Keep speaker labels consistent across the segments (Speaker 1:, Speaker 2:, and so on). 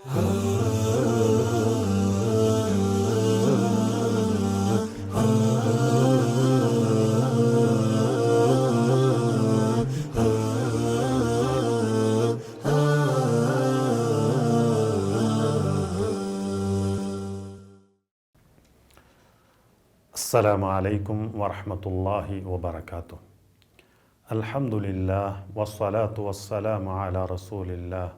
Speaker 1: അസ്സലാമു അലൈക്കും വറഹ്മത്തുള്ളാഹി വബറകാതുഹു. അൽഹംദുലില്ലാഹ് വസ്സലാത്തു വസ്സലാമു അലാ റസൂലില്ലാഹ്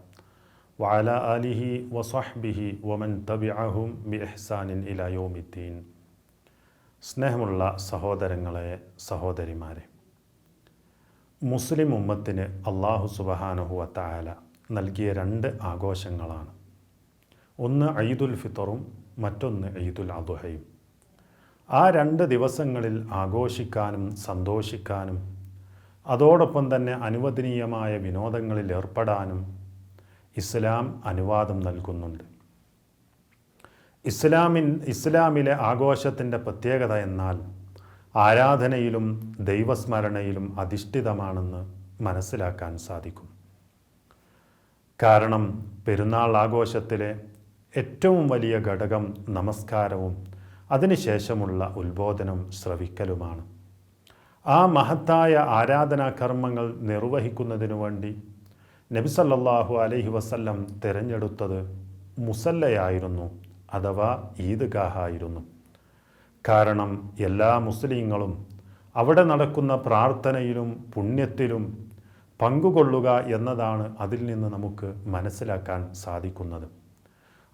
Speaker 1: വഅലാ ആലിഹി വസഹ്ബിഹി വമൻ തബിഅഹും ബിഇഹ്സാനിൻ ഇലാ യൗമിദ്ദീൻ. സ്നേഹമുള്ള സഹോദരങ്ങളെ, സഹോദരിമാരെ, മുസ്ലിം ഉമ്മത്തിന് അല്ലാഹു സുബ്ഹാനഹു വ തആല നൽകിയ രണ്ട് ആഘോഷങ്ങളാണ്. ഒന്ന് ഈദുൽ ഫിത്തറും മറ്റൊന്ന് ഈദുൽ അദ്ഹയും. ആ രണ്ട് ദിവസങ്ങളിൽ ആഘോഷിക്കാനും സന്തോഷിക്കാനും അതോടൊപ്പം തന്നെ അനുവദനീയമായ വിനോദങ്ങളിൽ ഏർപ്പെടാനും ഇസ്ലാം അനുവാദം നൽകുന്നുണ്ട്. ഇസ്ലാമിലെ ആഘോഷത്തിൻ്റെ പ്രത്യേകത എന്നാൽ ആരാധനയിലും ദൈവസ്മരണയിലും അധിഷ്ഠിതമാണെന്ന് മനസ്സിലാക്കാൻ സാധിക്കും. കാരണം പെരുന്നാൾ ആഘോഷത്തിലെ ഏറ്റവും വലിയ ഘടകം നമസ്കാരവും അതിനുശേഷമുള്ള ഉത്ബോധനം ശ്രവിക്കലുമാണ്. ആ മഹത്തായ ആരാധനാകർമ്മങ്ങൾ നിർവഹിക്കുന്നതിനു വേണ്ടി നബി സല്ലല്ലാഹു അലൈഹി വസല്ലം തിരഞ്ഞെടുത്തത് മുസല്ലയായിരുന്നു, അഥവാ ഈദ്ഗാഹായിരുന്നു. കാരണം എല്ലാ മുസ്ലിങ്ങളും അവിടെ നടക്കുന്ന പ്രാർത്ഥനയിലും പുണ്യത്തിലും പങ്കുകൊള്ളുക എന്നതാണ് അതിൽ നിന്ന് നമുക്ക് മനസ്സിലാക്കാൻ സാധിക്കുന്നത്.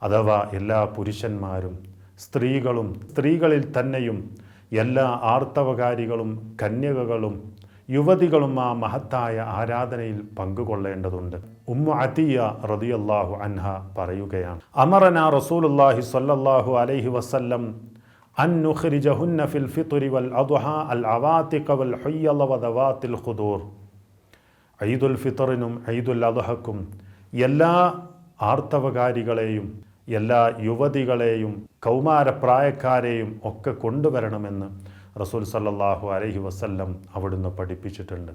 Speaker 1: അഥവാ എല്ലാ പുരുഷന്മാരും സ്ത്രീകളും സ്ത്രീകളിൽ തന്നെയും എല്ലാ ആർത്തവകാരികളും കന്യകകളും യുവതികളും ആ മഹത്തായ ആരാധനയിൽ പങ്കുകൊള്ളേണ്ടതുണ്ട്. ഉമ്മു അതിയ റളിയല്ലാഹു അൻഹ പറയുകയാണ്, അമറനാ റസൂലുള്ളാഹി സ്വല്ലല്ലാഹു അലൈഹി വസല്ലം അൻ നുഖ്രിജഹുന്ന ഫിൽ ഫിത്രി വൽ അദ്ഹാ അൽ അവാതിഖ വൽ ഹുയ്യള വദവാതിൽ ഖുദൂർ. ഈദുൽ ഫിത്തറിനും ഈദുൽ അദ്ഹക്കും എല്ലാ ആർത്തവകാരികളെയും എല്ലാ യുവതികളെയും കൗമാരപ്രായക്കാരെയും ഒക്കെ കൊണ്ടുവരണമെന്ന് റസൂൽ സല്ലല്ലാഹു അലൈഹി വസല്ലം അവിടുന്ന് പഠിപ്പിച്ചിട്ടുണ്ട്.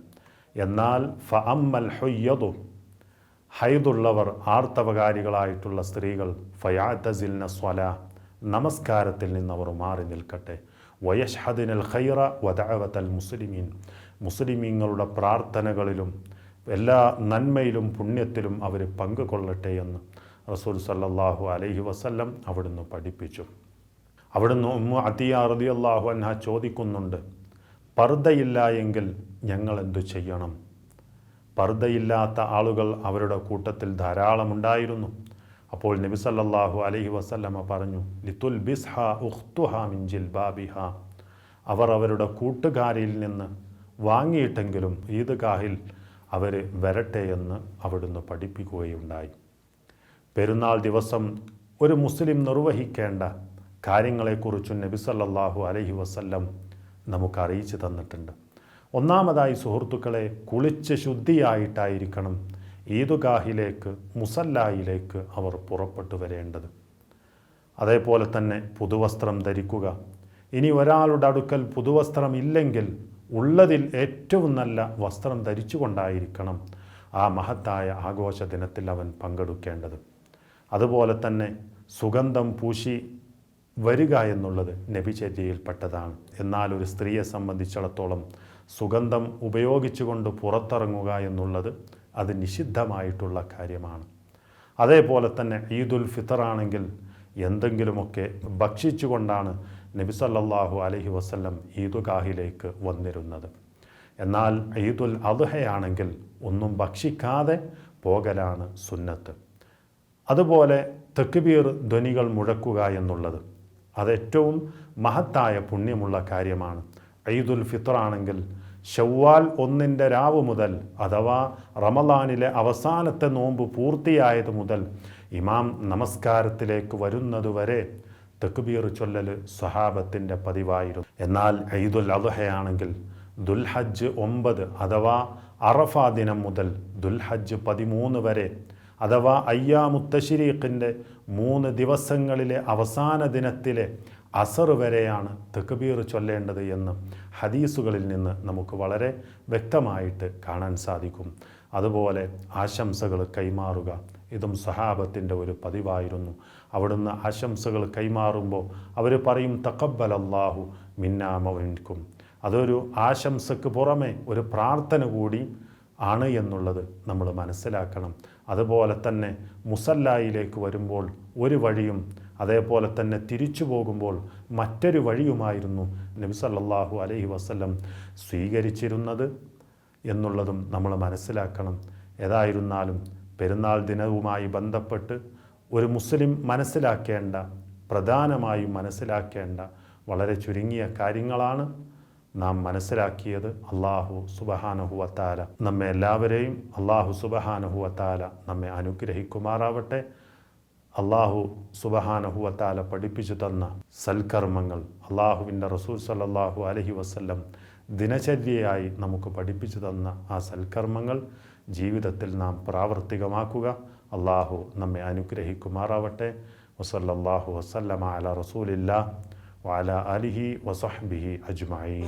Speaker 1: എന്നാൽ ഫഅമ്മൽ ഹുയ്യദു, ഹൈദുള്ളവർ ആർത്തവകാരികളായിട്ടുള്ള സ്ത്രീകൾ, ഫയഅ്തസിൽന സ്വലാ, നമസ്കാരത്തിൽ നിന്ന് അവർ മാറി നിൽക്കട്ടെ, വയഷ്ഹദിനൽ ഖൈറ വദഅവതൽ മുസ്ലിമീൻ, മുസ്ലിമീങ്ങളുടെ പ്രാർത്ഥനകളിലും എല്ലാ നന്മയിലും പുണ്യത്തിലും അവർ പങ്കുകൊള്ളട്ടെ എന്ന് റസൂൽ സല്ലല്ലാഹു അലൈഹി വസല്ലം അവിടുന്ന് പഠിപ്പിച്ചു. അവിടുന്ന് ഉമ്മു അതിയ റളിയല്ലാഹു അൻഹ ചോദിക്കുന്നുണ്ട്, പർദ്ദയില്ല എങ്കിൽ ഞങ്ങൾ എന്തു ചെയ്യണം? പർദ്ദയില്ലാത്ത ആളുകൾ അവരുടെ കൂട്ടത്തിൽ ധാരാളമുണ്ടായിരുന്നു. അപ്പോൾ നബി സല്ലല്ലാഹു അലൈഹി വസല്ലമ പറഞ്ഞു, ലിതുൽബിസ്ഹ ഉഖ്തുഹാ മിൻ ജിൽബാബിഹാ, അവർ അവരുടെ കൂട്ടുകാരിയിൽ നിന്ന് വാങ്ങിയിട്ടെങ്കിലും ഈദ്ഗാഹിൽ അവർ വരട്ടെ എന്ന് അവിടുന്ന് പഠിപ്പിക്കുകയുണ്ടായി. പെരുന്നാൾ ദിവസം ഒരു മുസ്ലിം നിർവഹിക്കേണ്ട കാര്യങ്ങളെക്കുറിച്ചും നബി സല്ലല്ലാഹു അലൈഹി വസല്ലം നമുക്ക് അറിയിച്ചു തന്നിട്ടുണ്ട്. ഒന്നാമതായി സുഹൃത്തുക്കളെ, കുളിച്ച് ശുദ്ധിയായിട്ടായിരിക്കണം ഈദ്ഗാഹിലേക്ക്, മുസല്ലായിലേക്ക് അവർ പുറപ്പെട്ടു വരേണ്ടത്. അതേപോലെ തന്നെ പുതുവസ്ത്രം ധരിക്കുക. ഇനി ഒരാളുടെ അടുക്കൽ പുതുവസ്ത്രം ഇല്ലെങ്കിൽ ഉള്ളതിൽ ഏറ്റവും നല്ല വസ്ത്രം ധരിച്ചുകൊണ്ടായിരിക്കണം ആ മഹത്തായ ആഘോഷ ദിനത്തിൽ അവൻ പങ്കെടുക്കേണ്ടത്. അതുപോലെ തന്നെ സുഗന്ധം പൂശി വരിക എന്നുള്ളത് നബിചര്യയിൽപ്പെട്ടതാണ്. എന്നാൽ ഒരു സ്ത്രീയെ സംബന്ധിച്ചിടത്തോളം സുഗന്ധം ഉപയോഗിച്ചുകൊണ്ട് പുറത്തിറങ്ങുക എന്നുള്ളത് അത് നിഷിദ്ധമായിട്ടുള്ള കാര്യമാണ്. അതേപോലെ തന്നെ ഈദുൽ ഫിത്തറാണെങ്കിൽ എന്തെങ്കിലുമൊക്കെ ഭക്ഷിച്ചുകൊണ്ടാണ് നബി സല്ലല്ലാഹു അലൈഹി വസല്ലം ഈദ്ഗാഹിലേക്ക് വന്നിരുന്നത്. എന്നാൽ ഈദുൽ അദ്ഹയാണെങ്കിൽ ഒന്നും ഭക്ഷിക്കാതെ പോകലാണ് സുന്നത്ത്. അതുപോലെ തക്ബീർ ധ്വനികൾ മുഴക്കുക എന്നുള്ളത് അതേറ്റവും മഹത്തായ പുണ്യമുള്ള കാര്യമാണ്. ഈദുൽ ഫിത്തറാണെങ്കിൽ ശവ്വാൽ 1 രാവ് മുതൽ, അഥവാ റമളാനിലെ അവസാനത്തെ നോമ്പ് പൂർത്തിയായത് മുതൽ ഇമാം നമസ്കാരത്തിലേക്ക് വരുന്നതുവരെ തക്ബീർ ചൊല്ലൽ സ്വഹാബത്തിൻ്റെ പതിവായിരുന്നു. എന്നാൽ ഈദുൽ അദ്ഹയാണെങ്കിൽ ദുൽഹജ്ജ് 9 അഥവാ അറഫ ദിനം മുതൽ ദുൽഹജ്ജ് 13 വരെ, അഥവാ അയ്യാമുത്ത് തശ്രീഖിൻ്റെ 3 ദിവസങ്ങളിലെ അവസാന ദിനത്തിലെ അസർ വരെയാണ് തക്ബീർ ചൊല്ലേണ്ടത് എന്ന് ഹദീസുകളിൽ നിന്ന് നമുക്ക് വളരെ വ്യക്തമായിട്ട് കാണാൻ സാധിക്കും. അതുപോലെ ആശംസകൾ കൈമാറുക, ഇതും സഹാബത്തിൻ്റെ ഒരു പതിവായിരുന്നു. അവിടുന്ന് ആശംസകൾ കൈമാറുമ്പോൾ അവർ പറയും തഖബ്ബലല്ലാഹു മിന്നാ വമിൻകും. അതൊരു ആശംസക്ക് പുറമെ ഒരു പ്രാർത്ഥന കൂടി ആണ് എന്നുള്ളത് നമ്മൾ മനസ്സിലാക്കണം. അതുപോലെ തന്നെ മുസല്ലായിലേക്ക് വരുമ്പോൾ ഒരു വഴിയും, അതേപോലെ തന്നെ തിരിച്ചു പോകുമ്പോൾ മറ്റൊരു വഴിയുമായിരുന്നു നബി സല്ലല്ലാഹു അലൈഹി വസല്ലം സ്വീകരിച്ചിരുന്നത് എന്നുള്ളതും നമ്മൾ മനസ്സിലാക്കണം. ഏതായിരുന്നാലും പെരുന്നാൾ ദിനവുമായി ബന്ധപ്പെട്ട് ഒരു മുസ്ലിം മനസ്സിലാക്കേണ്ട, പ്രധാനമായും മനസ്സിലാക്കേണ്ട വളരെ ചുരുങ്ങിയ കാര്യങ്ങളാണ് നാം മനസ്സിലാക്കിയത്. അല്ലാഹു സുബ്ഹാനഹു വ തആല നമ്മെ എല്ലാവരെയും അല്ലാഹു സുബ്ഹാനഹു വ തആല നമ്മെ അനുഗ്രഹിക്കുമാറാവട്ടെ. അല്ലാഹു സുബ്ഹാനഹു വ തആല പഠിപ്പിച്ചു തന്ന സൽക്കർമ്മങ്ങൾ, അല്ലാഹുവിൻ്റെ റസൂൽ സല്ലല്ലാഹു അലൈഹി വസല്ലം ദിനചര്യയായി നമുക്ക് പഠിപ്പിച്ചു തന്ന ആ സൽക്കർമ്മങ്ങൾ ജീവിതത്തിൽ നാം പ്രാവർത്തികമാക്കുക. അല്ലാഹു നമ്മെ അനുഗ്രഹിക്കുമാറാവട്ടെ. വസല്ലല്ലാഹു വസല്ലമ അലാ റസൂലില്ലാഹ് വഅലാ ആലിഹി വസഹ്ബിഹി അജ്മഈൻ.